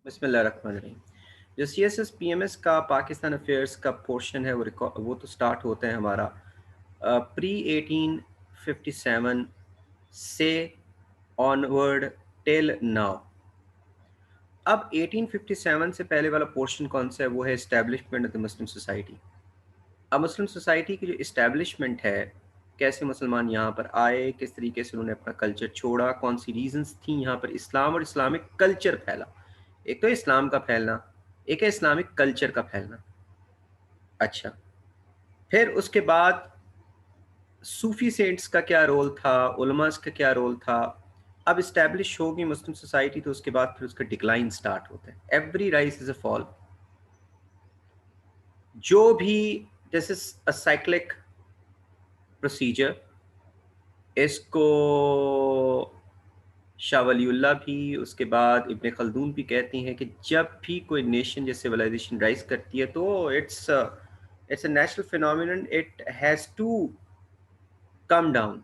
बिस्मिल्लाहिर्रहमानिर्रहीम। जो CSS PMS का पाकिस्तान अफेयर्स का पोर्शन है वो तो स्टार्ट होता है हमारा प्री 1857 से ऑनवर्ड टिल नाउ। अब 1857 से पहले वाला पोर्शन कौन सा है? वो है establishment of the Muslim society. अब मुस्लिम सोसाइटी की जो इस्टेब्लिशमेंट है, कैसे मुसलमान यहाँ पर आए, किस तरीके से उन्होंने अपना कल्चर छोड़ा, कौन सी रीजंस थी यहाँ पर इस्लाम और इस्लामिक कल्चर फैला। एक तो इस्लाम का फैलना, एक है इस्लामिक कल्चर का फैलना। अच्छा, फिर उसके बाद सूफी सेंट्स का क्या रोल था, उलमास का क्या रोल था। अब इस्टेब्लिश होगी मुस्लिम सोसाइटी तो उसके बाद फिर उसका डिक्लाइन स्टार्ट होता है। Every rise is a fall. जो भी this is a cyclic procedure. इसको शाह वलीउल्लाह भी, उसके बाद इब्ने खल्दून भी कहती हैं कि जब भी कोई नेशन या सिविलाइजेशन राइज करती है तो it's a natural phenomenon, it has to come down.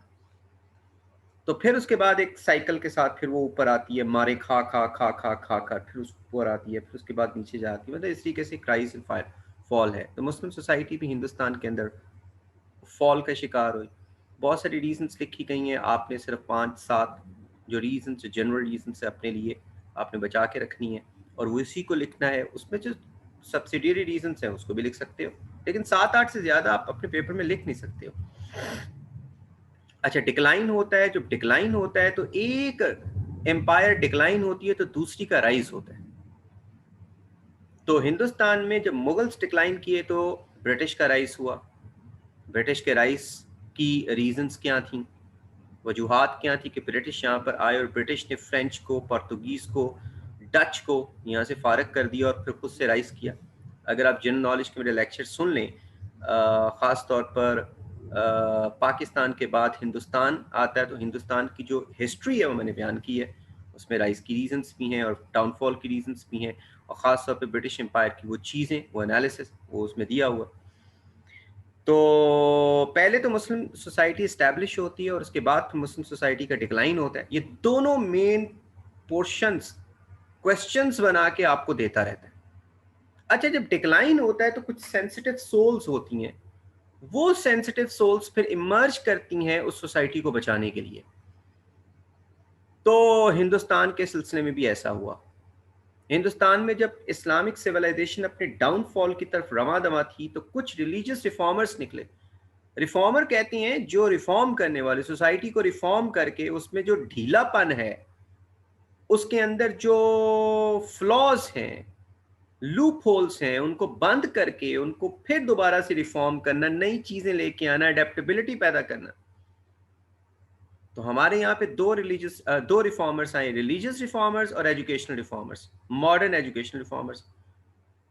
तो फिर उसके बाद एक साइकिल के साथ फिर वो ऊपर आती है, मारे खा खा खा खा खा खा, फिर उस ऊपर आती है, फिर उसके बाद नीचे जाती है। मतलब इस तरीके से क्राइस एंड फायर फॉल है। तो मुस्लिम सोसाइटी भी हिंदुस्तान के अंदर फॉल का शिकार हुई। बहुत सारी रीजंस लिखी गई हैं, आपने सिर्फ 5-7 जो रीजंस, जो जनरल रीजंस है अपने लिए आपने बचा के रखनी है और वो इसी को लिखना है। उसमें जो सब्सिडियरी रीजंस हैं उसको भी लिख सकते हो, लेकिन 7-8 से ज़्यादा आप अपने पेपर में लिख नहीं सकते हो। अच्छा, डिक्लाइन होता है। जब डिक्लाइन होता है तो एक एम्पायर डिक्लाइन होती है तो दूसरी का राइज होता है। तो हिंदुस्तान में जब मुगल्स डिक्लाइन किए तो ब्रिटिश का राइज हुआ। ब्रिटिश के राइज की रीजंस क्या थी, वजूहात क्या थी कि ब्रिटिश यहाँ पर आए और ब्रिटिश ने फ्रेंच को, पुर्तगीज को, डच को यहाँ से फारग कर दिया और फिर खुद से राइज किया। अगर आप जनरल नॉलेज के मेरे लेक्चर सुन लें, ख़ास तौर पर पाकिस्तान के बाद हिंदुस्तान आता है तो हिंदुस्तान की जो हिस्ट्री है वो मैंने बयान की है। उसमें राइज की रीजंस भी हैं और डाउनफॉल की रीजंस भी हैं, और ख़ास तौर पर ब्रिटिश एम्पायर की वो चीज़ें, वो एनालिसिस वो उसमें दिया हुआ। तो पहले तो मुस्लिम सोसाइटी इस्टेब्लिश होती है और उसके बाद फिर मुस्लिम सोसाइटी का डिक्लाइन होता है। ये दोनों मेन पोर्शंस क्वेश्चंस बना के आपको देता रहता है। अच्छा, जब डिक्लाइन होता है तो कुछ सेंसिटिव सोल्स होती हैं, वो सेंसिटिव सोल्स फिर इमर्ज करती हैं उस सोसाइटी को बचाने के लिए। तो हिंदुस्तान के सिलसिले में भी ऐसा हुआ। हिंदुस्तान में जब इस्लामिक सिविलाइजेशन अपने डाउनफॉल की तरफ रवां दवा थी तो कुछ रिलीजियस रिफॉर्मर्स निकले। रिफॉर्मर कहती हैं जो रिफॉर्म करने वाले, सोसाइटी को रिफॉर्म करके उसमें जो ढीलापन है, उसके अंदर जो फ्लॉज हैं, लूप होल्स हैं, उनको बंद करके उनको फिर दोबारा से रिफॉर्म करना, नई चीजें लेके आना, अडेप्टेबिलिटी पैदा करना। तो हमारे यहाँ पे दो रिफॉर्मर्स आए, रिलीजियस रिफॉर्मर्स और educational reformers, modern educational reformers.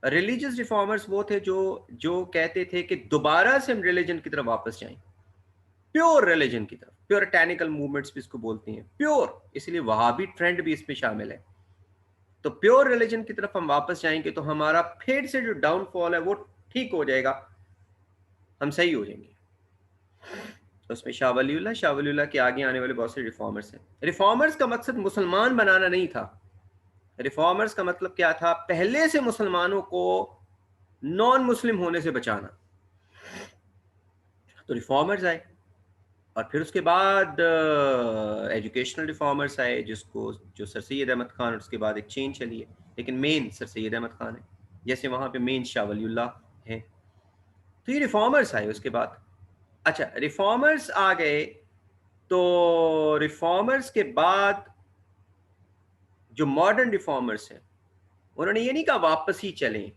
Religious reformers वो थे जो जो कहते थे कि दोबारा से हम रिलीजन की तरफ वापस जाएं, प्योर रिलीजन की तरफ। प्योरिटैनिकल मूवमेंट्स भी इसको बोलते हैं, प्योर, इसलिए वहाबी ट्रेंड भी इसमें शामिल है। तो प्योर रिलीजन की तरफ हम वापस जाएंगे तो हमारा फिर से जो डाउनफॉल है वो ठीक हो जाएगा, हम सही हो जाएंगे। तो उसमें शाह वलीउल्लाह के आगे आने वाले बहुत से रिफॉर्मर्स हैं। रिफॉर्मर्स का मकसद मुसलमान बनाना नहीं था। रिफॉर्मर्स का मतलब क्या था? पहले से मुसलमानों को नॉन मुस्लिम होने से बचाना। तो रिफॉर्मर्स आए और फिर उसके बाद एजुकेशनल रिफॉर्मर्स आए, जिसको जो सर सैयद अहमद खान, और उसके बाद एक चेंज चली है, लेकिन मेन सर सैयद अहमद खान है, जैसे वहाँ पे मेन शाह वलीउल्लाह हैं। तो ये रिफॉर्मर्स आए उसके बाद। अच्छा, रिफॉर्मर्स आ गए तो रिफॉर्मर्स के बाद जो मॉडर्न रिफॉर्मर्स हैं उन्होंने ये नहीं कहा वापस ही चलें,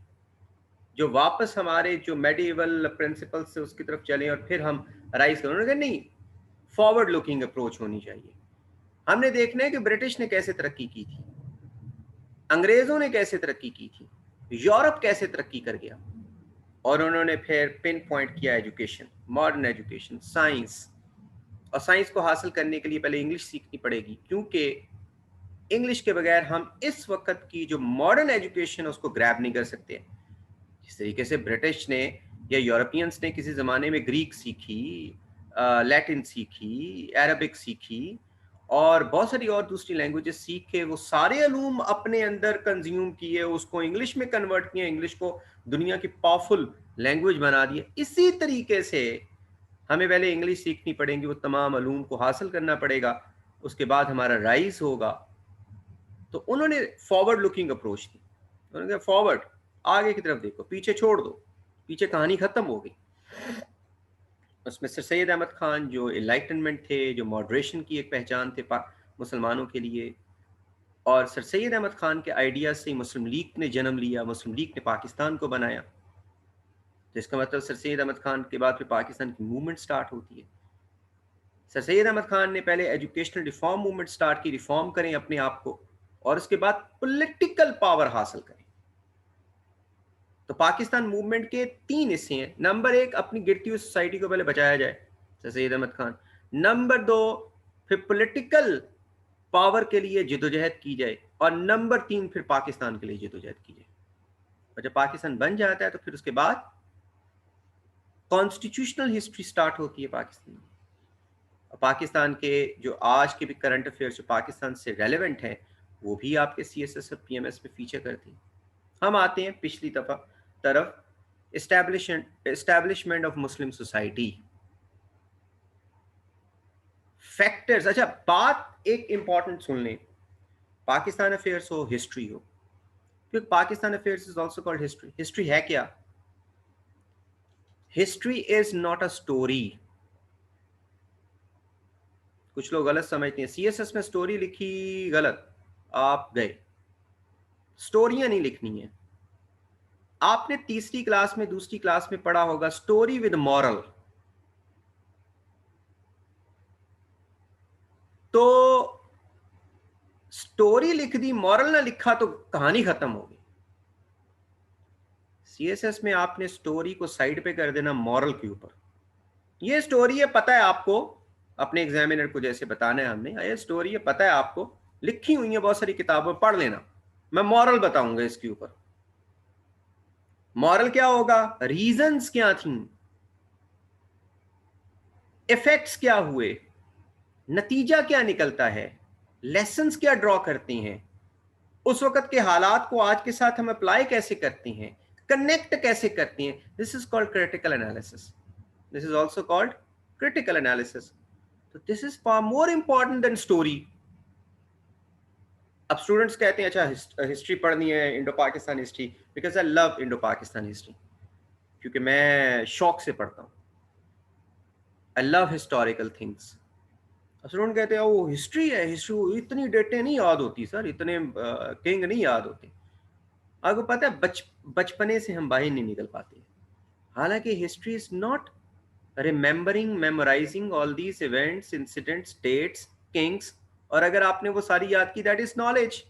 जो वापस हमारे जो मेडिवल प्रिंसिपल्स से उसकी तरफ चलें और फिर हम राइज करें। उन्होंने कहा नहीं, फॉरवर्ड लुकिंग अप्रोच होनी चाहिए। हमने देखना है कि ब्रिटिश ने कैसे तरक्की की थी, अंग्रेजों ने कैसे तरक्की की थी, यूरोप कैसे तरक्की कर गया, और उन्होंने फिर पिन पॉइंट किया एजुकेशन, मॉडर्न एजुकेशन, साइंस। और साइंस को हासिल करने के लिए पहले इंग्लिश सीखनी पड़ेगी, क्योंकि इंग्लिश के बगैर हम इस वक्त की जो मॉडर्न एजुकेशन है उसको ग्रैब नहीं कर सकते। जिस तरीके से ब्रिटिश ने या यूरोपियंस ने किसी ज़माने में ग्रीक सीखी, लैटिन सीखी, अरबिक सीखी, और बहुत सारी और दूसरी लैंग्वेजेस सीख के वो सारे अलूम अपने अंदर कंज्यूम किए, उसको इंग्लिश में कन्वर्ट किए, इंग्लिश को दुनिया की पावरफुल लैंग्वेज बना दिए। इसी तरीके से हमें पहले इंग्लिश सीखनी पड़ेगी, वो तमाम अलूम को हासिल करना पड़ेगा, उसके बाद हमारा राइज होगा। तो उन्होंने फॉरवर्ड लुकिंग अप्रोच दी, उन्होंने कहा फॉरवर्ड, आगे की तरफ देखो, पीछे छोड़ दो, पीछे कहानी खत्म हो गई। उसमें सर सैयद अहमद खान जो एनलाइटनमेंट थे, जो मॉडरेशन की एक पहचान थे मुसलमानों के लिए, और सर सैयद अहमद खान के आइडियाज से मुस्लिम लीग ने जन्म लिया, मुस्लिम लीग ने पाकिस्तान को बनाया। तो इसका मतलब सर सैयद अहमद खान के बाद फिर पाकिस्तान की मूवमेंट स्टार्ट होती है। सर सैयद अहमद खान ने पहले एजुकेशनल रिफॉर्म मूवमेंट स्टार्ट की, रिफॉर्म करें अपने आप को, और उसके बाद पॉलिटिकल पावर हासिल करें। तो पाकिस्तान मूवमेंट के 3 हिस्से हैं। नंबर 1, अपनी गिरती हुई सोसाइटी को पहले बचाया जाए, सर सैयद अहमद खान। नंबर 2, फिर पॉलिटिकल पावर के लिए जिदोजहद की जाए, और नंबर 3, फिर पाकिस्तान के लिए जिदोजहद की जाए। और जब पाकिस्तान बन जाता है तो फिर उसके बाद कॉन्स्टिट्यूशनल हिस्ट्री स्टार्ट होती है पाकिस्तान में। पाकिस्तान के जो आज के भी करंट अफेयर्स जो पाकिस्तान से रेलेवेंट हैं, वो भी आपके CSS और PMS में फीचर करती हैं। हम आते हैं पिछली तरफ, establishment of Muslim society, factors. अच्छा, बात एक इंपॉर्टेंट सुन लें, पाकिस्तान अफेयर्स हो, हिस्ट्री हो, क्योंकि Pakistan affairs is also called history. History है क्या? History is not a story. कुछ लोग गलत समझते हैं, CSS में स्टोरी लिखी, गलत, आप गए। स्टोरियां नहीं लिखनी है। आपने तीसरी क्लास में, दूसरी क्लास में पढ़ा होगा स्टोरी विद मॉरल। तो स्टोरी लिख दी, मॉरल ना लिखा तो कहानी खत्म हो गई। CSS में आपने स्टोरी को साइड पे कर देना, मॉरल के ऊपर। ये स्टोरी है, पता है आपको, अपने एग्जामिनर को जैसे बताना है हमने, ये स्टोरी है, पता है आपको, लिखी हुई है बहुत सारी किताबों, पढ़ लेना, मैं मॉरल बताऊंगा इसके ऊपर। मॉरल क्या होगा? रीजंस क्या थी, इफेक्ट्स क्या हुए, नतीजा क्या निकलता है, लेसन्स क्या ड्रॉ करते हैं, उस वक्त के हालात को आज के साथ हम अप्लाई कैसे करते हैं, कनेक्ट कैसे करते हैं। This is called critical analysis. This is also called critical analysis. तो this is far more important than story. अब स्टूडेंट्स कहते हैं अच्छा हिस्ट्री पढ़नी है, Indo Pakistan history, because I love Indo Pakistan history, क्योंकि मैं शौक से पढ़ता हूँ। I love historical things. Student कहते हैं वो हिस्ट्री है, हिस्ट्री इतनी डेटें नहीं याद होती सर, इतने किंग नहीं याद होते। आपको पता है बचपने से हम बाहर नहीं निकल पाते। हालांकि history is not remembering, memorising all these events, incidents, dates, kings, और अगर आपने वो सारी याद की, that is knowledge.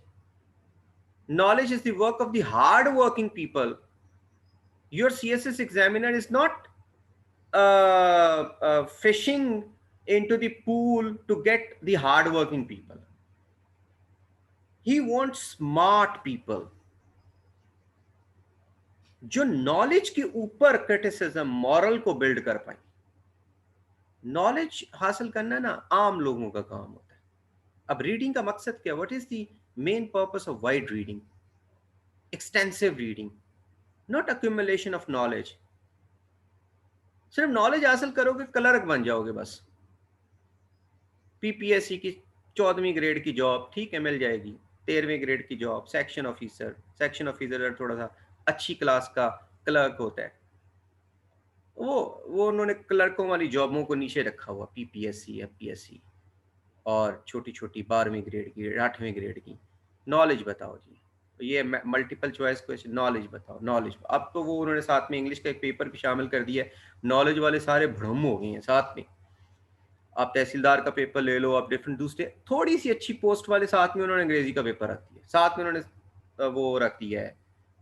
Knowledge is the work of the hard-working people. Your CSS examiner is not fishing into the pool to get the hard-working people. He wants smart people. जो knowledge के ऊपर क्रिटिसिज्म, मॉरल को build कर पाए। Knowledge हासिल करना ना आम लोगों का काम होता है। अब रीडिंग का मकसद क्या? What is the main purpose of wide reading? Extensive reading, not accumulation of knowledge. सिर्फ नॉलेज हासिल करोगे, क्लर्क बन जाओगे बस। PPSC की 14वीं ग्रेड की जॉब, ठीक है, मिल जाएगी। 13वीं ग्रेड की जॉब, सेक्शन ऑफिसर थोड़ा सा अच्छी क्लास का क्लर्क होता है। वो उन्होंने क्लर्कों वाली जॉबों को नीचे रखा हुआ, PPSC, FPSC, और छोटी छोटी 12वीं ग्रेड की, 8वीं ग्रेड की। नॉलेज बताओ जी, ये मल्टीपल चॉइस क्वेश्चन, नॉलेज बताओ, नॉलेज। अब तो वो उन्होंने साथ में इंग्लिश का एक पेपर भी शामिल कर दिया है। नॉलेज वाले सारे भ्रम हो गए हैं साथ में। आप तहसीलदार का पेपर ले लो, आप डिफरेंट दूसरे थोड़ी सी अच्छी पोस्ट वाले, साथ में उन्होंने अंग्रेजी का पेपर रख दिया, साथ में उन्होंने वो रख दिया है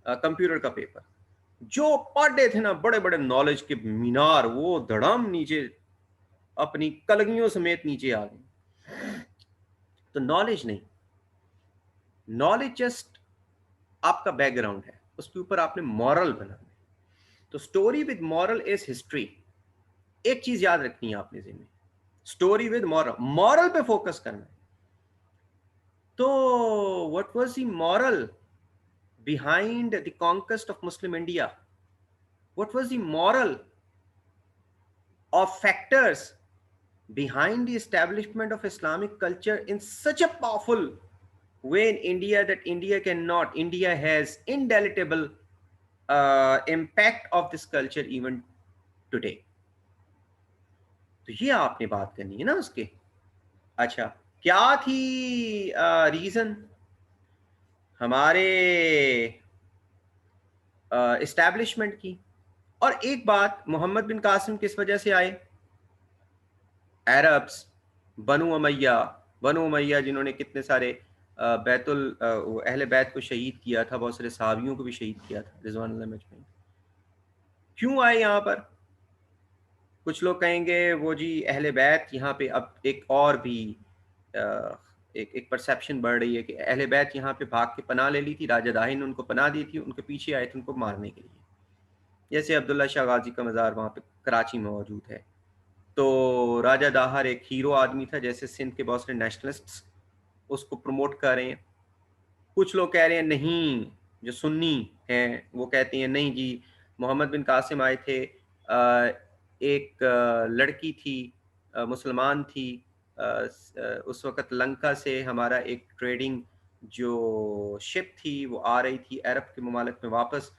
कंप्यूटर का पेपर। जो पढ़े थे ना बड़े बड़े नॉलेज के मीनार, वो धड़म नीचे अपनी कलगियों समेत नीचे आ गए। तो नॉलेज नहीं, नॉलेज जस्ट आपका बैकग्राउंड है, उसके ऊपर आपने मॉरल बनाना है। तो story with moral is history. एक चीज याद रखनी है आपने ज़हन में, स्टोरी विद मॉरल, मॉरल पे फोकस करना है। तो what was the moral behind the conquest of Muslim India? What was the moral of factors behind the establishment of Islamic culture in such a powerful way in India that India has indelible impact of this culture even today? तो ये आपने बात करनी है ना उसके। अच्छा, क्या थी रीजन हमारे इस्टेब्लिशमेंट की? और एक बात, मोहम्मद बिन कासिम किस वजह से आए? अरब्स, बनु उमैया जिन्होंने कितने सारे अहले बैत को शहीद किया था, बहुत सारे सहाबियों को भी शहीद किया था रिजवानुल्लाह मजमईन। क्यों आए यहाँ पर? कुछ लोग कहेंगे वो जी अहले बैत यहाँ पे, अब एक और भी एक परसेप्शन बढ़ रही है कि अहले बैत यहाँ पे भाग के पनाह ले ली थी, राजा दाहिर ने उनको पनाह दी थी, उनके पीछे आए थे उनको मारने के लिए। जैसे अब्दुल्ला शाह गाजी का मज़ार वहाँ पे कराची में मौजूद है। तो राजा दाहर एक हीरो आदमी था, जैसे सिंध के बहुत सारे नेशनलिस्ट्स उसको प्रमोट कर रहे हैं। कुछ लोग कह रहे हैं नहीं, जो सुन्नी हैं वो कहते हैं नहीं जी, मोहम्मद बिन कासिम आए थे, एक लड़की थी, मुसलमान थी, उस वक़्त लंका से हमारा एक ट्रेडिंग जो शिप थी वो आ रही थी अरब के ममालिक में वापस।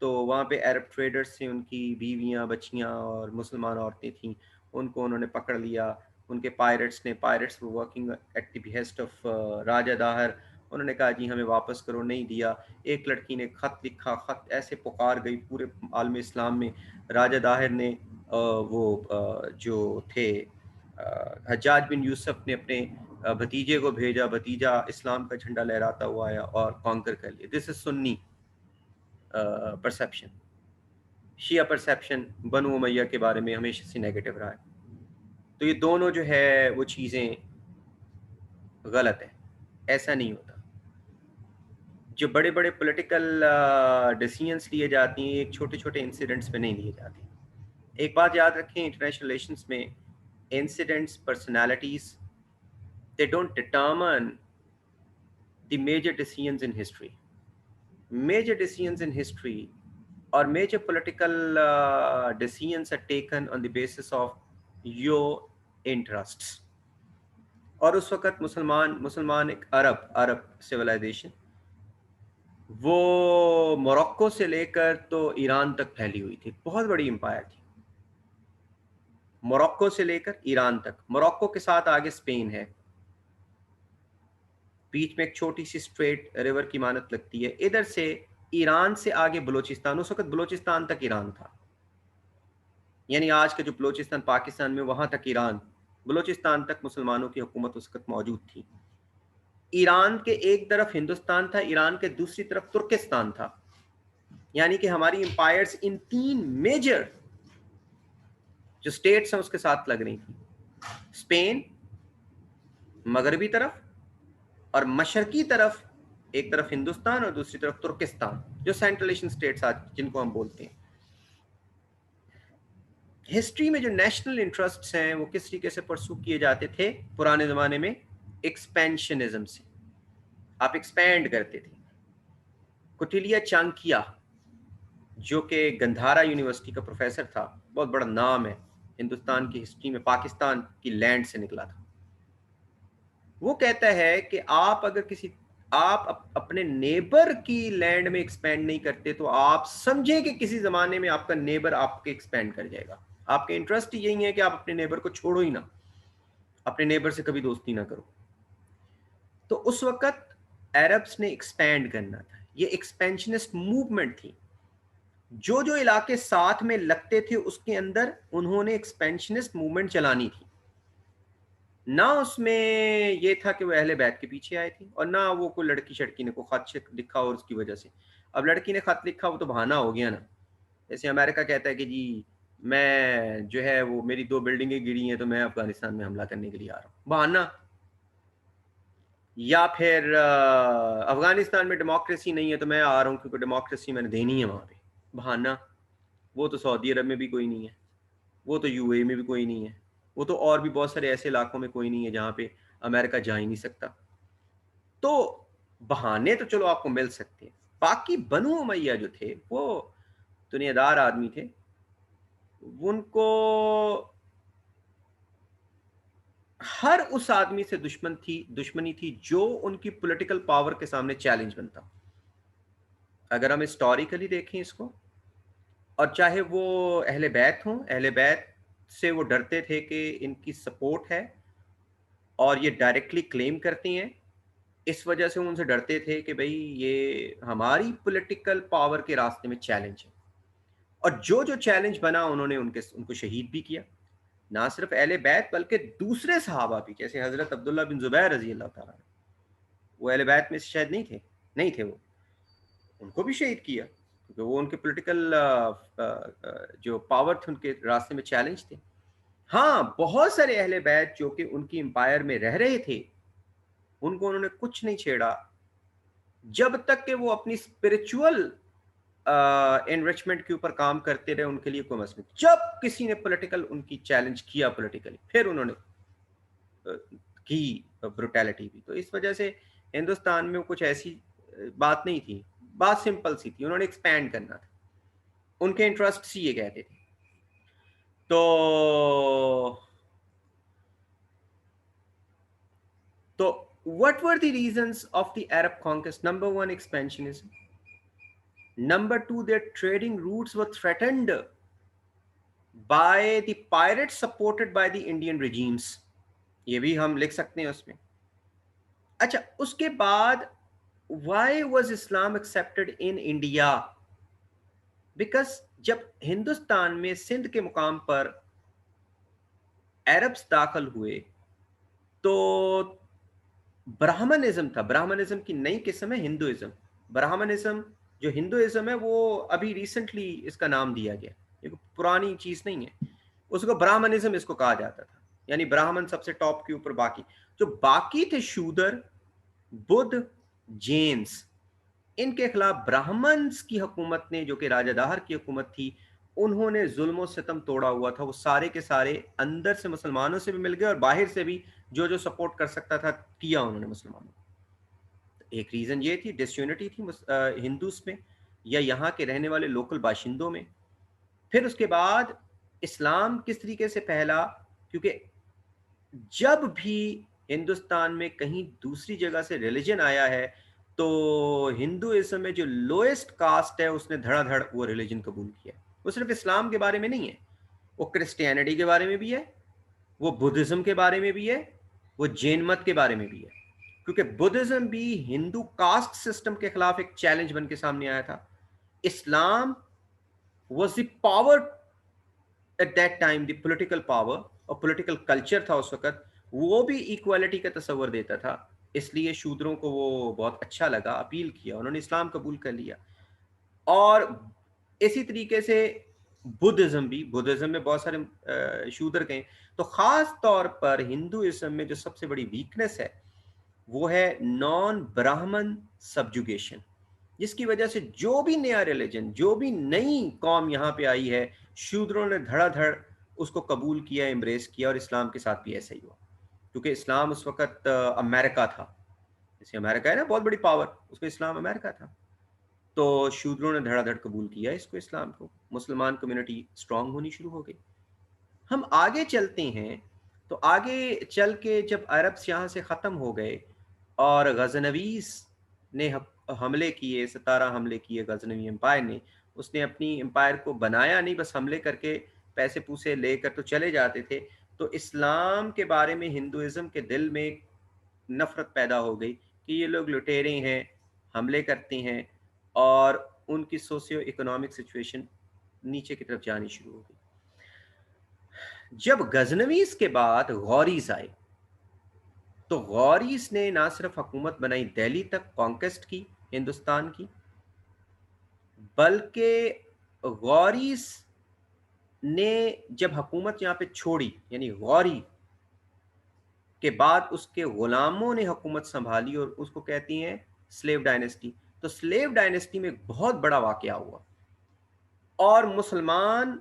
तो वहाँ पे अरब ट्रेडर्स से उनकी बीवियाँ, बच्चियाँ और मुसलमान औरतें थीं, उनको उन्होंने पकड़ लिया। उनके pirates were working at the behest of Raja Dahir. उन्होंने कहा जी हमें वापस करो, नहीं दिया। एक लड़की ने खत लिखा, खत ऐसे पुकार गई पूरे आलम इस्लाम में। राजा दाहिर ने जो थे हज्जाज बिन यूसुफ ने अपने भतीजे को भेजा, भतीजा इस्लाम का झंडा लहराता हुआ आया और कॉन्कर कर लिया। This is Sunni perception. Shia perception Banu Umayya के बारे में हमेशा से नेगेटिव रहा है। तो ये दोनों जो है वो चीज़ें गलत है, ऐसा नहीं होता। जो बड़े बड़े पॉलिटिकल डिसीजंस लिए जाती हैं एक छोटे छोटे इंसिडेंट्स पे नहीं लिए जाते। एक बात याद रखें, इंटरनेशनल रिलेशंस में incidents, personalities, they don't determine the major decisions in history. Major decisions in history or major political decisions are taken on the basis of your interests। और उस वक़्त मुसलमान एक अरब सिविलाइजेशन वो मोरक्को से लेकर तो ईरान तक फैली हुई थी, बहुत बड़ी एम्पायर थी। मोरक्को से लेकर ईरान तक, मोरक्को के साथ आगे स्पेन है, बीच में एक छोटी सी स्ट्रेट रिवर की मानत लगती है। इधर से ईरान से आगे बलूचिस्तान, उस वक्त बलूचिस्तान तक ईरान था, यानी आज का जो बलूचिस्तान पाकिस्तान में, वहां तक ईरान, बलूचिस्तान तक मुसलमानों की हुकूमत उस वक्त मौजूद थी। ईरान के एक तरफ हिंदुस्तान था, ईरान के दूसरी तरफ तुर्किस्तान था। यानी कि हमारी एम्पायर्स इन तीन मेजर जो स्टेट्स हैं उसके साथ लग रही थी। स्पेन मगरबी तरफ और मशरकी तरफ, एक तरफ हिंदुस्तान और दूसरी तरफ तुर्किस्तान, जो सेंट्रल एशियन स्टेट्स आज जिनको हम बोलते हैं। हिस्ट्री में जो नेशनल इंटरेस्ट्स हैं वो किस तरीके से परसू किए जाते थे पुराने जमाने में? एक्सपेंशनिज्म से। आप एक्सपैंड करते थे। कुटिलिया चांकिया जो कि गंधारा यूनिवर्सिटी का प्रोफेसर था, बहुत बड़ा नाम है हिंदुस्तान की हिस्ट्री में, पाकिस्तान की लैंड से निकला था। वो कहता है कि आप अगर आप अपने नेबर की लैंड में एक्सपैंड नहीं करते तो आप समझें कि किसी जमाने में आपका नेबर आपके एक्सपैंड कर जाएगा। आपके इंटरेस्ट यही है कि आप अपने नेबर को छोड़ो ही ना, अपने नेबर से कभी दोस्ती ना करो। तो उस वक्त अरब्स ने एक्सपैंड करना था, ये एक्सपेंशनिस्ट मूवमेंट थी। जो जो इलाके साथ में लगते थे उसके अंदर उन्होंने एक्सपेंशनिस्ट मूवमेंट चलानी थी। ना उसमें ये था कि वो अहले बैत के पीछे आए थे, और ना वो कोई लड़की शड़की ने को खत लिखा और उसकी वजह से। अब लड़की ने खत लिखा वो तो बहाना हो गया ना। जैसे अमेरिका कहता है कि जी मैं जो है वो मेरी 2 बिल्डिंगें गिरी हैं तो मैं अफगानिस्तान में हमला करने के लिए आ रहा हूँ, बहाना। या फिर अफगानिस्तान में डेमोक्रेसी नहीं है तो मैं आ रहा हूँ क्योंकि डेमोक्रेसी मैंने देनी है वहाँ पे, बहाना। वो तो सऊदी अरब में भी कोई नहीं है, वो तो यूएई में भी कोई नहीं है, वो तो और भी बहुत सारे ऐसे इलाकों में कोई नहीं है जहाँ पे अमेरिका जा ही नहीं सकता। तो बहाने तो चलो आपको मिल सकते हैं, बाकी बनु उमैया जो थे वो दुनियादार आदमी थे, उनको हर उस आदमी से दुश्मनी थी जो उनकी पॉलिटिकल पावर के सामने चैलेंज बनता। अगर हम हिस्टोरिकली देखें इसको, और चाहे वो अहले बैत हों, अहले बैत से वो डरते थे कि इनकी सपोर्ट है और ये डायरेक्टली क्लेम करती हैं, इस वजह से वो उनसे डरते थे कि भाई ये हमारी पॉलिटिकल पावर के रास्ते में चैलेंज है। और जो जो चैलेंज बना उन्होंने उनको शहीद भी किया। ना सिर्फ अहले बैत बल्कि दूसरे सहाबा भी, जैसे हजरत अब्दुल्ला बिन जुबैर रजी अल्लाह ताला, वो अहले बैत में से शायद नहीं थे वो, उनको भी शहीद किया क्योंकि वो उनके पॉलिटिकल जो पावर थे उनके रास्ते में चैलेंज थे। हाँ, बहुत सारे अहले बैत जो कि उनकी एम्पायर में रह रहे थे, उनको उन्होंने कुछ नहीं छेड़ा जब तक कि वो अपनी स्पिरिचुअल एनरिचमेंट के ऊपर काम करते रहे, उनके लिए कोई मसला नहीं। जब किसी ने पॉलिटिकल उनकी चैलेंज किया पॉलिटिकली, फिर उन्होंने की ब्रुटैलिटी भी। तो इस वजह से हिंदुस्तान में कुछ ऐसी बात नहीं थी, बात सिंपल सी थी, उन्होंने एक्सपैंड करना था, उनके इंटरेस्ट ही ये कहते थे। तो what were the reasons of the Arab conquest? Number one, expansionism. Number two, their trading routes were threatened by the pirates supported by the Indian regimes. ये भी हम लिख सकते हैं उसमें। अच्छा, उसके बाद why was Islam accepted in India? Because जब हिंदुस्तान में सिंध के मुकाम पर अरब्स दाखिल हुए तो ब्राह्मणिज्म था, ब्राह्मणिज्म की नई किस्म है हिंदुइज्म। ब्राह्मणिज्म जो हिंदुइज्म है वो अभी रिसेंटली इसका नाम दिया गया, ये पुरानी चीज नहीं है। उसको ब्राह्मणिज्म इसको कहा जाता था, यानी ब्राह्मण सबसे टॉप के ऊपर, बाकी जो बाकी थे शूदर, बुद्ध, जैन्स, इनके खिलाफ ब्राह्मण्स की हुकूमत ने, जो कि राजा दाहर की हुकूमत थी, उन्होंने जुल्म सितम तोड़ा हुआ था। वो सारे के सारे अंदर से मुसलमानों से भी मिल गए और बाहर से भी जो जो सपोर्ट कर सकता था किया उन्होंने मुसलमानों को। एक रीजन ये थी, डिसयूनिटी थी हिंदूस में या यहाँ के रहने वाले लोकल बाशिंदों में। फिर उसके बाद इस्लाम किस तरीके से फैला, क्योंकि जब भी हिंदुस्तान में कहीं दूसरी जगह से रिलीजन आया है तो हिंदुइज्म में जो लोएस्ट कास्ट है उसने धड़ाधड़ वो रिलीजन कबूल किया। वो सिर्फ इस्लाम के बारे में नहीं है, वो क्रिश्चियनिटी के बारे में भी है, वो बुद्धिज्म के बारे में भी है, वो जैन मत के बारे में भी है। क्योंकि बुद्धिज्म भी हिंदू कास्ट सिस्टम के खिलाफ एक चैलेंज बन के सामने आया था। Islam was the power at that time, the political power और पॉलिटिकल कल्चर था उस वक्त, वो भी इक्वालिटी का तस्वर देता था। इसलिए शूद्रों को वो बहुत अच्छा लगा, अपील किया, उन्होंने इस्लाम कबूल कर लिया। और इसी तरीके से बुद्धिज्म में बहुत सारे शूद्र गए। तो खास तौर पर हिंदुइज्म में जो सबसे बड़ी वीकनेस है वो है नॉन ब्राह्मण सब्जुगेशन, जिसकी वजह से जो भी नया रिलीजन, जो भी नई कौम यहाँ पे आई है, शूद्रों ने धड़ाधड़ उसको कबूल किया, एम्ब्रेस किया। और इस्लाम के साथ भी ऐसा ही हुआ, क्योंकि इस्लाम उस वक्त अमेरिका था, जैसे अमेरिका है ना बहुत बड़ी पावर, उसको इस्लाम अमेरिका था। तो शूद्रों ने धड़ाधड़ कबूल किया इसको, इस्लाम को, मुसलमान कम्युनिटी स्ट्रांग होनी शुरू हो गई। हम आगे चलते हैं तो आगे चल के जब अरब्स यहाँ से ख़त्म हो गए और गजनवीस ने हमले किए, 17 हमले किए गजनवी एम्पायर ने, उसने अपनी एम्पायर को बनाया नहीं, बस हमले करके पैसे पूसे लेकर तो चले जाते थे। तो इस्लाम के बारे में हिंदुइज्म के दिल में नफरत पैदा हो गई कि ये लोग लुटेरे हैं, हमले करते हैं, और उनकी सोशियो इकोनॉमिक सिचुएशन नीचे की तरफ जानी शुरू हो गई। जब गजनवीस के बाद गौरीज आए तो गौरीस ने ना सिर्फ हुकूमत बनाई, दिल्ली तक कॉन्केस्ट की हिंदुस्तान की, बल्कि गौरीस ने जब हुकूमत यहाँ पे छोड़ी, यानी गौरी के बाद उसके गुलामों ने हुकूमत संभाली, और उसको कहती हैं स्लेव डायनेस्टी। तो स्लेव डायनेस्टी में एक बहुत बड़ा वाकया हुआ और मुसलमान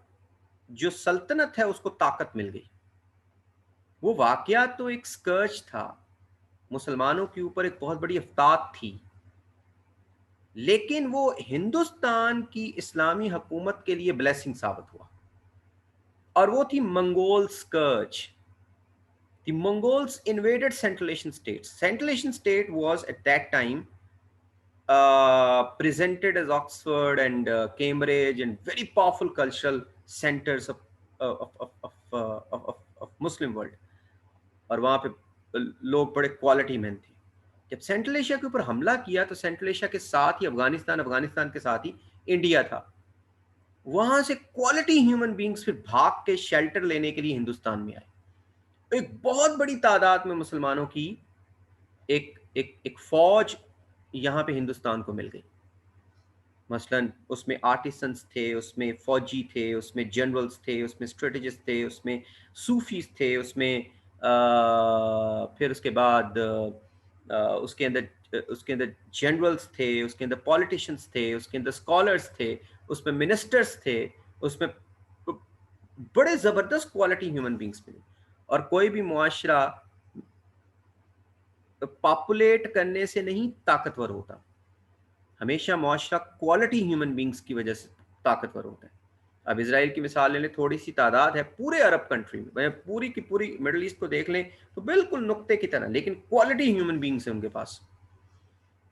जो सल्तनत है उसको ताकत मिल गई। वो वाकया तो एक स्कर्च था, मुसलमानों के ऊपर एक बहुत बड़ी अफ़ताह थी, लेकिन वो हिंदुस्तान की इस्लामी हुकूमत के लिए ब्लेसिंग साबित हुआ, और वो थी Mongol scourge. The Mongols invaded Central Asian states. Central Asian state was at that time presented as Oxford and Cambridge and very powerful cultural centers of Muslim world. और वहाँ पे लोग बड़े क्वालिटी मैन थे। जब सेंट्रल एशिया के ऊपर हमला किया तो सेंट्रल एशिया के साथ ही अफगानिस्तान, अफगानिस्तान के साथ ही इंडिया था। वहां से क्वालिटी ह्यूमन बींग्स फिर भाग के शेल्टर लेने के लिए हिंदुस्तान में आए। एक बहुत बड़ी तादाद में मुसलमानों की एक एक एक फौज यहाँ पे हिंदुस्तान को मिल गई। मसलन उसमें आर्टिसंस थे, उसमें फौजी थे, उसमें जनरल्स थे, उसमें स्ट्रेटेजिस्ट थे, उसमें सूफीज थे, उसमें फिर उसके बाद उसके अंदर जनरल्स थे, उसके अंदर पॉलिटिशियंस थे, उसके अंदर स्कॉलर्स थे, उसमें मिनिस्टर्स थे, उसमें बड़े ज़बरदस्त क्वालिटी ह्यूमन बींग्स मिले। और कोई भी मुआशरा पॉपुलेट करने से नहीं ताकतवर होता, हमेशा मुआशरा क्वालिटी ह्यूमन बींग्स की वजह से ताकतवर होता है। अब इसराइल की मिसाल ले लें, थोड़ी सी तादाद है पूरे अरब कंट्री में, पूरी की पूरी मिडल ईस्ट को देख लें तो बिल्कुल नुक्ते की तरह, लेकिन क्वालिटी ह्यूमन बींग्स है उनके पास।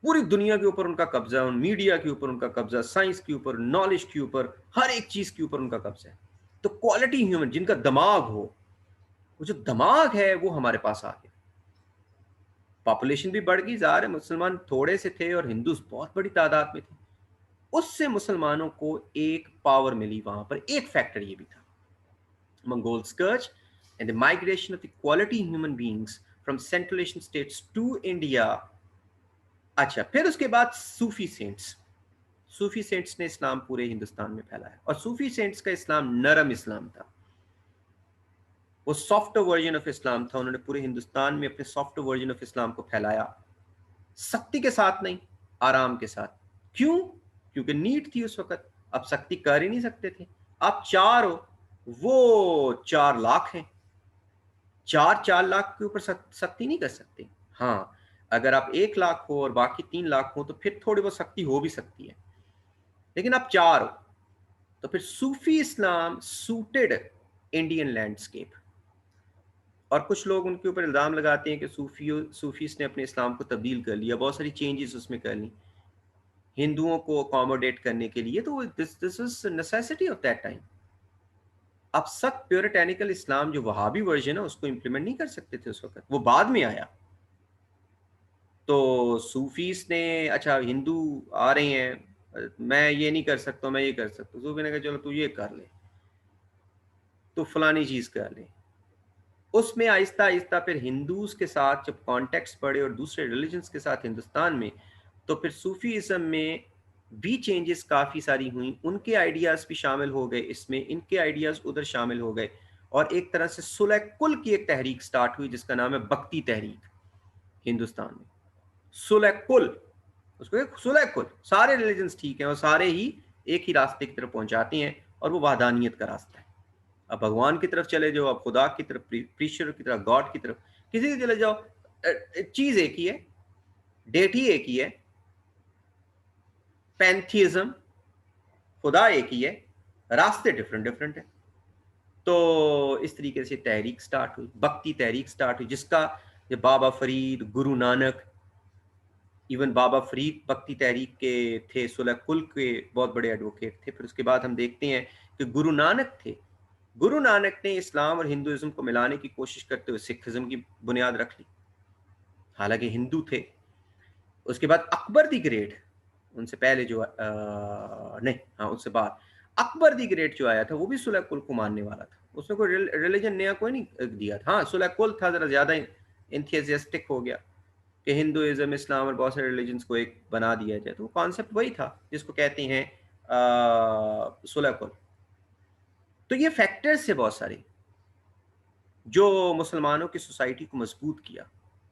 पूरी दुनिया के ऊपर उनका कब्जा, उन मीडिया के ऊपर उनका कब्जा, साइंस के ऊपर, नॉलेज के ऊपर, हर एक चीज के ऊपर उनका कब्जा है। तो क्वालिटी ह्यूमन, जिनका दिमाग हो, वो जो दिमाग है वो हमारे पास आ गया। पॉपुलेशन भी बढ़ गई, ज़ाहिर है मुसलमान थोड़े से थे और हिंदूज बहुत बड़ी तादाद में थे। उससे मुसलमानों को एक पावर मिली वहां पर। एक फैक्टर ये भी था, Mongol scourge and the migration of the quality human beings from Central Asian states to India. अच्छा, फिर उसके बाद सूफी सेंट्स। सूफी सेंट्स ने इस्लाम पूरे हिंदुस्तान में फैलाया, और सूफी सेंट्स का इस्लाम नरम इस्लाम था, वो सॉफ्ट वर्जन ऑफ इस्लाम था। उन्होंने पूरे हिंदुस्तान में अपने सॉफ्ट वर्जन ऑफ इस्लाम को फैलाया, सख्ती के साथ नहीं, आराम के साथ। क्यों? क्योंकि नीड थी उस वक्त, अब सख्ती कर ही नहीं सकते थे। आप 4 हो, वो 4 लाख हैं, 4 लाख के ऊपर सख्ती नहीं कर सकते। हाँ, अगर आप 1 लाख हो और बाकी 3 लाख हो तो फिर थोड़ी बहुत सख्ती हो भी सकती है, लेकिन आप 4 हो। तो फिर सूफी इस्लाम सूटेड इंडियन लैंडस्केप। और कुछ लोग उनके ऊपर इल्ज़ाम लगाते हैं कि सूफीस ने अपने इस्लाम को तब्दील कर लिया, बहुत सारी चेंजेस उसमें कर ली हिंदुओं को अकोमोडेट करने के लिए। तो this was necessity of that time. आप सख्त प्योरिटेनिकल इस्लाम जो वहाबी वर्जन है उसको इम्प्लीमेंट नहीं कर सकते थे उस वक्त, वो बाद में आया। तो सूफीस ने, अच्छा हिंदू आ रहे हैं, मैं ये नहीं कर सकता, मैं ये कर सकता हूँ, सूफी ने कहा चलो तू ये कर ले, तो फलानी चीज़ कर ले। उसमें आहिस्ता आहिस्ता फिर हिंदूज के साथ जब कॉन्टेक्ट्स पड़े और दूसरे रिलीजन्स के साथ हिंदुस्तान में, तो फिर सूफीज़म में भी चेंजेस काफ़ी सारी हुई। उनके आइडियाज़ भी शामिल हो गए इसमें, इनके आइडियाज़ उधर शामिल हो गए, और एक तरह से सुलह कुल की एक तहरीक स्टार्ट हुई जिसका नाम है भक्ति तहरीक हिंदुस्तान में। सुलह कुल, उसको एक सुलह कुल, सारे रिलीजन्स ठीक हैं और सारे ही एक ही रास्ते की तरफ पहुंचाते हैं, और वो वाहदानियत का रास्ता है। अब भगवान की तरफ चले जाओ, आप खुदा की तरफ, प्रीशर की तरफ, गॉड की तरफ, किसी की चले जाओ, चीज एक ही है, डेट ही एक ही है, पैंथीइज्म, खुदा एक ही है, रास्ते डिफरेंट डिफरेंट है। तो इस तरीके से तहरीक स्टार्ट हुई, भक्ति तहरीक स्टार्ट हुई, जिसका बाबा फरीद, गुरु नानक, इवन बाबा फरीद भक्ति तहरीक के थे, सुलह कुल के बहुत बड़े एडवोकेट थे। फिर उसके बाद हम देखते हैं कि गुरु नानक थे। गुरु नानक ने इस्लाम और हिंदुइज्म को मिलाने की कोशिश करते हुए सिखिज्म की बुनियाद रख ली, हालांकि हिंदू थे। उसके बाद अकबर दी ग्रेट, उनसे पहले जो नहीं, हाँ उससे बाद अकबर दी ग्रेट जो आया था, वो भी सुलह कुल को मानने वाला था। उसने कोई रिलीजन नया कोई नहीं दिया था। हाँ, सुलह कुल था जरा ज्यादा इंथियजिस्टिक हो गया कि हिंदुइज्म, इस्लाम और बहुत सारे रिलीजन्स को एक बना दिया जाए, तो वो कॉन्सेप्ट वही था जिसको कहते हैं सुलह कुल। तो ये फैक्टर्स है बहुत सारे जो मुसलमानों की सोसाइटी को मजबूत किया।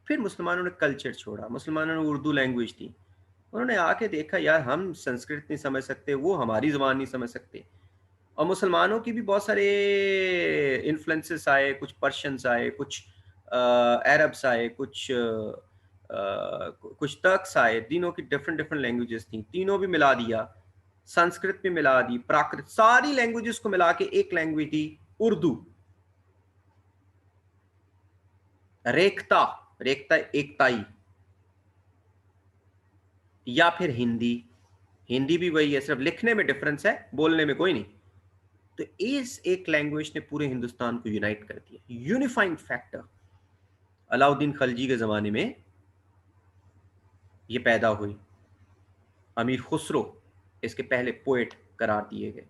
फिर मुसलमानों ने कल्चर छोड़ा, मुसलमानों ने उर्दू लैंग्वेज दी, उन्होंने आके देखा यार हम संस्कृत नहीं समझ सकते, वो हमारी ज़बान नहीं समझ सकते। और मुसलमानों की भी बहुत सारे इन्फ्लुएंसेस आए, कुछ पर्शियंस आए, कुछ अरब्स आए, कुछ कुछ तर्क्स आए, तीनों की डिफरेंट डिफरेंट लैंग्वेजेस थी, तीनों भी मिला दिया, संस्कृत में मिला दी, प्राकृत, सारी लैंग्वेजेस को मिला के एक लैंग्वेज दी, उर्दू। रेखता, रेखता एकताई, या फिर हिंदी, हिंदी भी वही है, सिर्फ लिखने में डिफरेंस है, बोलने में कोई नहीं। तो इस एक लैंग्वेज ने पूरे हिंदुस्तान को यूनाइट कर दिया, यूनिफाइंग फैक्टर। अलाउद्दीन खलजी के जमाने में ये पैदा हुई। अमीर खुसरो इसके पहले पोएट करार दिए गए।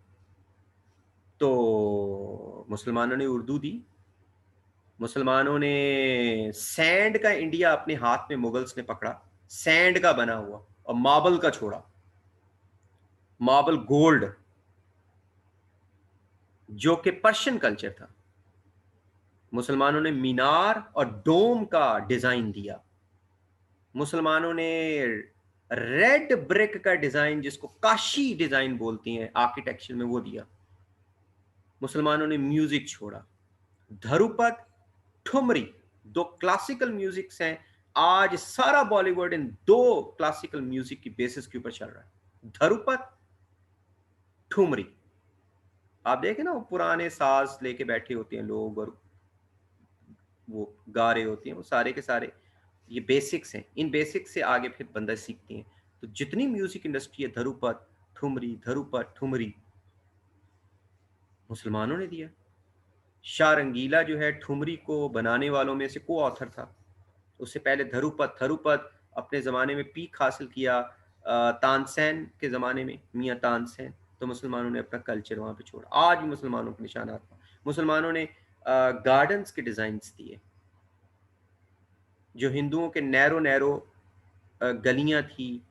तो मुसलमानों ने उर्दू दी, मुसलमानों ने सैंड का इंडिया अपने हाथ में मुगल्स ने पकड़ा, सैंड का बना हुआ, और मार्बल का छोड़ा, मार्बल गोल्ड, जो कि पर्शियन कल्चर था। मुसलमानों ने मीनार और डोम का डिजाइन दिया, मुसलमानों ने रेड ब्रिक का डिजाइन, जिसको काशी डिजाइन बोलती हैं आर्किटेक्चर में, वो दिया। मुसलमानों ने म्यूजिक छोड़ा, धरुपद, ठुमरी, दो क्लासिकल म्यूजिक्स हैं। आज सारा बॉलीवुड इन दो क्लासिकल म्यूजिक की बेसिस के ऊपर चल रहा है, धरुपद, ठुमरी। आप देखें ना, वो पुराने साज लेके बैठे होते हैं लोग और वो गा रहे होते हैं, वो सारे के सारे ये बेसिक्स हैं। इन बेसिक्स से आगे फिर बंदा सीखते हैं। तो जितनी म्यूजिक इंडस्ट्री है, धरुपद, ठुमरी, धरुपद, ठुमरी, मुसलमानों ने दिया। शाह रंगीला जो है ठुमरी को बनाने वालों में से को ऑथर था। उससे पहले धरुपद, धरुपद अपने ज़माने में पीक हासिल किया तानसेन के ज़माने में, मियाँ तानसेन। तो मुसलमानों ने अपना कल्चर वहाँ पे छोड़ा। आज भी मुसलमानों के निशानात, मुसलमानों ने गार्डन्स के डिज़ाइंस दिए, जो हिंदुओं के नैरो नैरो गलियाँ थी,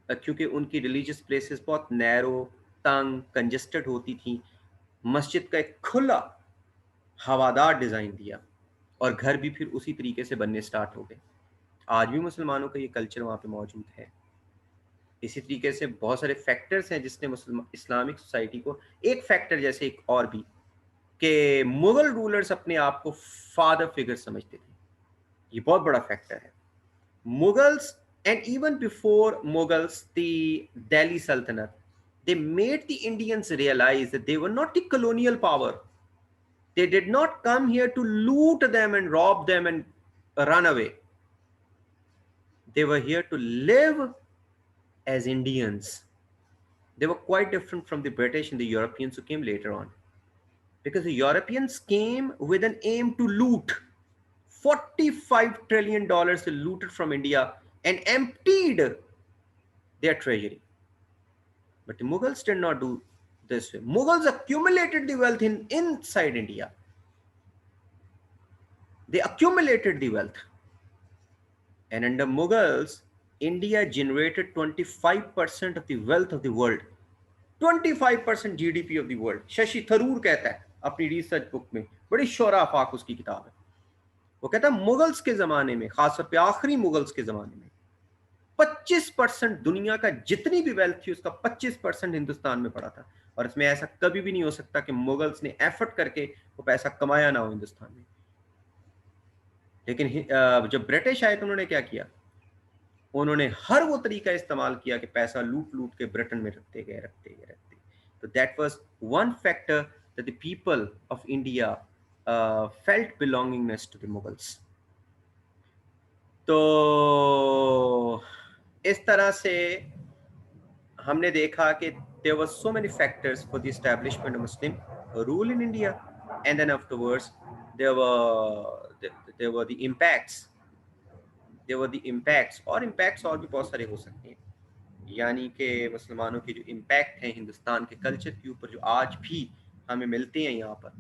क्योंकि उनकी रिलीजियस प्लेसेस बहुत नैरो, तंग, कंजेस्टेड होती थी। मस्जिद का एक खुला हवादार डिज़ाइन दिया, और घर भी फिर उसी तरीके से बनने स्टार्ट हो गए। आज भी मुसलमानों का ये कल्चर वहाँ पे मौजूद है। इसी तरीके से बहुत सारे फैक्टर्स हैं जिसने मुसलमान इस्लामिक सोसाइटी को, एक फैक्टर जैसे एक और भी, कि मुगल रूलर्स अपने आप को फादर फिगर समझते थे। ये बहुत बड़ा फैक्टर है। Mughals, and even before Mughals, the Delhi Sultanate, they made the Indians realize that they were not the colonial power. They did not come here to loot them and rob them and run away. They were here to live as Indians. They were quite different from the British and the Europeans who came later on. Because the Europeans came with an aim to loot. $45 trillion they looted from India and emptied their treasury. But the Mughals did not do this way. Mughals accumulated the wealth inside India. They accumulated the wealth. And under Mughals, India generated 25% of the wealth of the world. 25% GDP of the world. Shashi Tharoor कहता है अपनी research book में, बड़ी शोरा फाक उसकी किताब है, वो कहता है मुगल्स के ज़माने में, खासतौर पे आखिरी मुगल्स के ज़माने में, 25% दुनिया का जितनी भी वेल्थ थी उसका 25% हिंदुस्तान में पड़ा था। और इसमें ऐसा कभी भी नहीं हो सकता कि मुगल्स ने एफर्ट करके वो पैसा कमाया ना हो हिंदुस्तान में। लेकिन जब ब्रिटिश आए तो उन्होंने क्या किया, उन्होंने हर वो तरीका इस्तेमाल किया कि पैसा लूट लूट के ब्रिटेन में रखते गए। तो that was one factor that the people of India felt belongingness to the Mughals. तो इस तरह से हमने देखा कि there were so many factors for the establishment of Muslim rule in India, and then afterwards there were the impacts, और impacts और भी बहुत सारे हो सकते हैं। यानी कि मुसलमानों के जो इम्पैक्ट हैं हिंदुस्तान के कल्चर के ऊपर, जो आज भी हमें मिलते हैं यहाँ पर,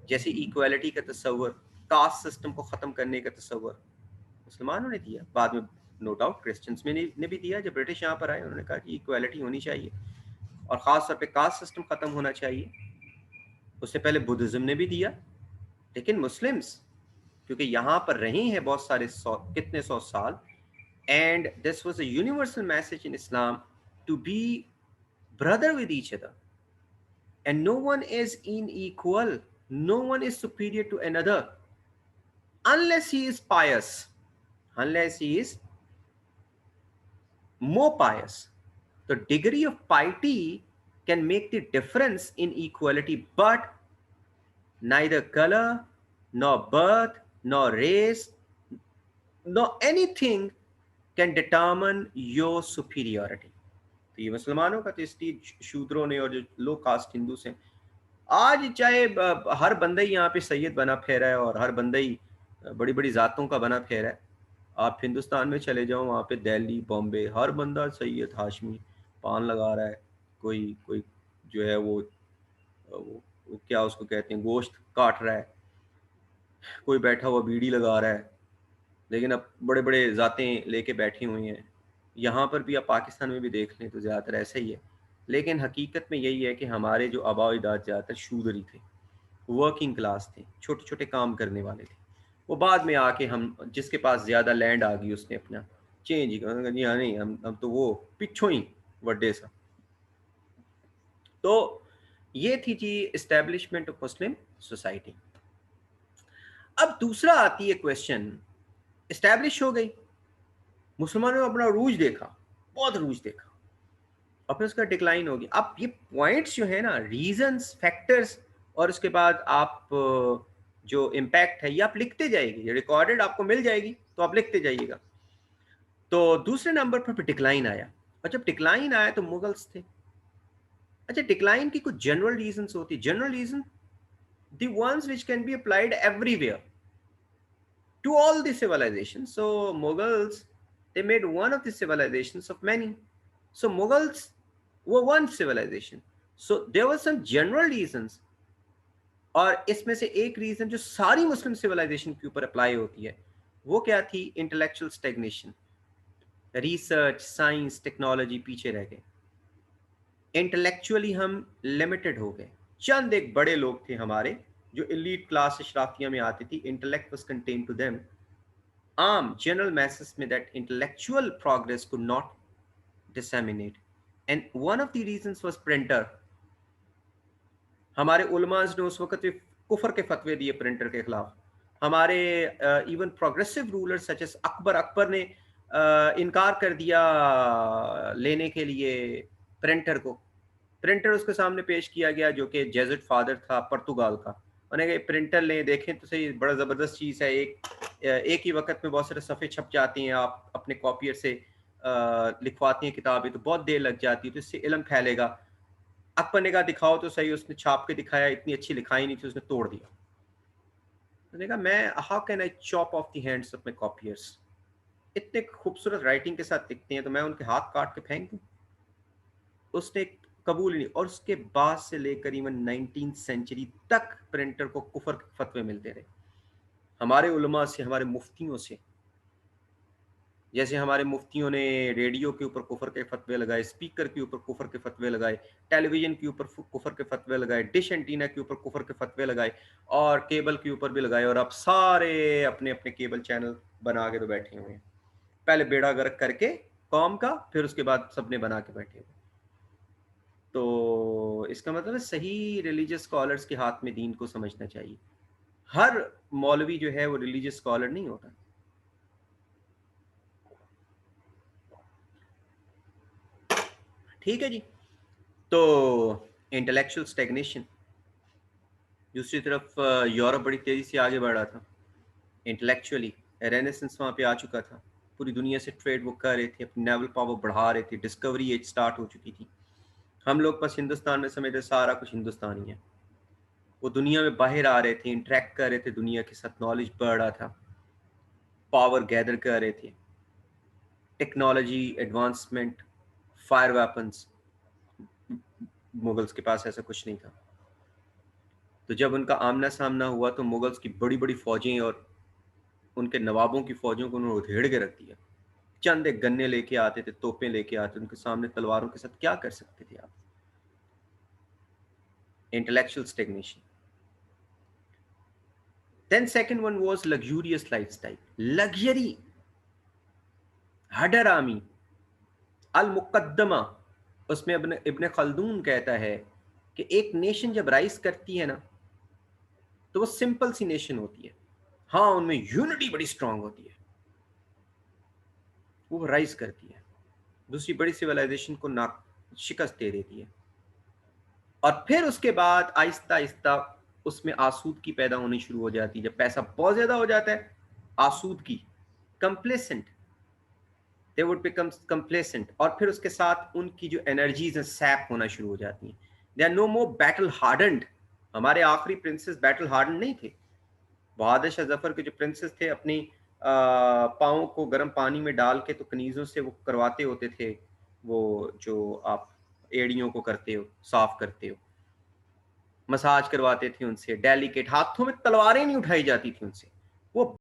जैसे इक्वालिटी का तस्वर, कास्ट सिस्टम को ख़त्म करने का तस्वर मुसलमानों ने दिया। बाद में नो डाउट क्रिश्चियंस ने भी दिया। जब ब्रिटिश यहाँ पर आए उन्होंने कहा कि इक्वालिटी होनी चाहिए और ख़ास तौर पे कास्ट सिस्टम ख़त्म होना चाहिए। उससे पहले बुद्धिज़्म ने भी दिया। लेकिन मुस्लिम्स क्योंकि यहाँ पर रहे हैं बहुत सारे कितने सौ साल, and this was a universal message in Islam to be brother with each other, and no one is unequal, no one is superior to another unless he is pious. unless he is more pious. The degree of piety can make the difference in equality, but neither color, nor birth, nor race, nor anything can determine your superiority. तो ये मुसलमानों का, तो इसलिए शूद्रों ने और जो लो cast Hindu से आज चाहे हर बंदा ही यहाँ पे सैयद बना फेरा है और हर बंदा ही बड़ी बड़ी जातों का बना फेरा है। आप हिंदुस्तान में चले जाओ, वहाँ पे दिल्ली बॉम्बे हर बंदा सैयद हाशमी पान लगा रहा है, कोई कोई जो है वो क्या उसको कहते हैं गोश्त काट रहा है, कोई बैठा हुआ बीड़ी लगा रहा है। लेकिन अब बड़े बड़े जातें लेके बैठी हुई हैं। यहाँ पर भी आप पाकिस्तान में भी देख लें तो ज़्यादातर ऐसा ही है। लेकिन हकीकत में यही है कि हमारे जो आबा अजदाद ज़्यादातर शूदर ही थे, वर्किंग क्लास थे, छोटे छोटे काम करने वाले थे। वो बाद में आके हम जिसके पास ज़्यादा लैंड आ गई उसने अपना चेंज ही कर जी, हाँ नहीं हम तो वो पिछों ही वड्डे सा। तो ये थी जी इस्टेब्लिशमेंट ऑफ मुस्लिम सोसाइटी। अब दूसरा आती है क्वेश्चन, इस्टेब्लिश हो गई, मुसलमानों ने अपना रूज देखा, बहुत रूज देखा, और फिर उसका डिक्लाइन हो गया। अब ये पॉइंट्स जो है ना, रीजंस, फैक्टर्स, और उसके बाद आप जो इम्पैक्ट है ये आप लिखते जाइए, रिकॉर्डेड आपको मिल जाएगी तो आप लिखते जाइएगा। तो दूसरे नंबर पर डिक्लाइन आया, और जब डिक्लाइन आया तो मुगल्स थे। अच्छा, डिक्लाइन की कुछ जनरल रीजंस होती है, general reason the ones which can be applied everywhere to all the civilizations. So Mughals, they made one of the civilizations of many. So Mughals were one civilization. So there were some general reasons, और इसमें से एक reason जो सारी मुस्लिम civilisation के ऊपर apply होती है वो क्या थी? Intellectual stagnation, research, science, technology पीछे रह गए, इंटेलेक्चुअली हम लिमिटेड हो गए। चंद एक बड़े लोग थे हमारे जो एलीट क्लास अशराफिया में आती थी, intellect was contained to them. आम general masses में that intellectual progress could not disseminate, and one of the reasons was printer. हमारे उलमास ने उस वक्त भी कुफर के फतवे दिए प्रिंटर के खिलाफ। हमारे even progressive ruler such as Akbar ने इनकार कर दिया लेने के लिए प्रिंटर को। प्रिंटर उसके सामने पेश किया गया जो कि जेजुट फादर था पुर्तगाल का, उन्हें प्रिंटर लें, देखें तो सही, बड़ा ज़बरदस्त चीज़ है, एक ही वक्त में बहुत सारे सफ़े छप जाती हैं, आप अपने कॉपियर से लिखवाती हैं किताबें तो बहुत देर लग जाती है, तो इससे इल्म फैलेगा। अकबर ने कहा दिखाओ तो सही, उसने छाप के दिखाया, इतनी अच्छी लिखाई नहीं थी, उसने तोड़ दिया। उसने कहा मैं how can I chop off the hands of my copiers, इतने खूबसूरत राइटिंग के साथ लिखते हैं तो मैं उनके हाथ काट के फेंक दूँ? उसने कबूल ही नहीं। और उसके बाद से लेकर इवन 19th सेंचुरी तक प्रिंटर को कुफर के फतवे मिलते रहे हमारे उलमा से, हमारे मुफ्तियों से। जैसे हमारे मुफ्तियों ने रेडियो के ऊपर कुफर के फतवे लगाए, स्पीकर के ऊपर कुफर के फतवे लगाए, टेलीविजन के ऊपर कुफर के फतवे लगाए, डिश एंटीना के ऊपर कुफर के फतवे लगाए, और केबल के ऊपर भी लगाए, और अब सारे अपने अपने केबल चैनल बना के तो बैठे हुए हैं। पहले बेड़ा गर्क करके कौम का, फिर उसके बाद सबने बना के बैठे हुए। तो इसका मतलब है सही रिलीजियस स्कॉलर्स के हाथ में दीन को समझना चाहिए। हर मौलवी जो है वो रिलीजियस स्कॉलर नहीं होता। ठीक है जी। तो इंटेलेक्चुअल स्टैग्नेशन, दूसरी तरफ यूरोप बड़ी तेजी से आगे बढ़ रहा था इंटेलेक्चुअली, रेनेसेंस वहाँ पे आ चुका था, पूरी दुनिया से ट्रेड वो कर रहे थे, अपनी नेवल पावर बढ़ा रहे थे, डिस्कवरी एज स्टार्ट हो चुकी थी। हम लोग बस हिंदुस्तान में समझते सारा कुछ हिंदुस्तानी है, वो दुनिया में बाहर आ रहे थे, इंटरेक्ट कर रहे थे दुनिया के साथ, नॉलेज बढ़ रहा था, पावर गैदर कर रहे थे, technology advancement, fire weapons, Mughals के पास ऐसा कुछ नहीं था। तो जब उनका आमना सामना हुआ तो मुगल्स की बड़ी बड़ी फौजें और उनके नवाबों की फौजों को उन्होंने उधेड़ के रख दिया। चंद एक गन्ने लेके आते थे, तोपें लेके आते, उनके सामने तलवारों के साथ क्या कर सकते थे आप? Intellectual stagnation. Then second one was luxurious lifestyle, luxury, Hadrami, al Muqaddimah. उसमें इब्ने खल्दून कहता है कि एक नेशन जब राइज करती है ना तो वो सिंपल सी नेशन होती है, हाँ उनमें यूनिटी बड़ी स्ट्रांग होती है, वो राइज करती है, दूसरी बड़ी सिविलाइजेशन को ना शिकस्त दे देती है। और फिर उसके बाद आहिस्ता आहिस्ता उसमें आसूदगी पैदा होनी शुरू हो जाती है। जब पैसा बहुत ज्यादा हो जाता है, आसूदगी, complacent, they would become complacent, और फिर उसके साथ उनकी जो एनर्जीज हैं सैप होना शुरू हो जाती हैं। They are no more battle hardened. हमारे आखिरी प्रिंसेस बैटल हार्डन नहीं थे। बहादुर शाह जफर के जो प्रिंसेस थे, अपनी पाँव को गर्म पानी में डाल के तो कनीजों से वो करवाते होते थे, वो जो आप एड़ियों को करते हो, साफ करते हो, मसाज करवाते थे उनसे, डेलिकेट, हाथों में तलवारें नहीं उठाई जाती थी उनसे, वो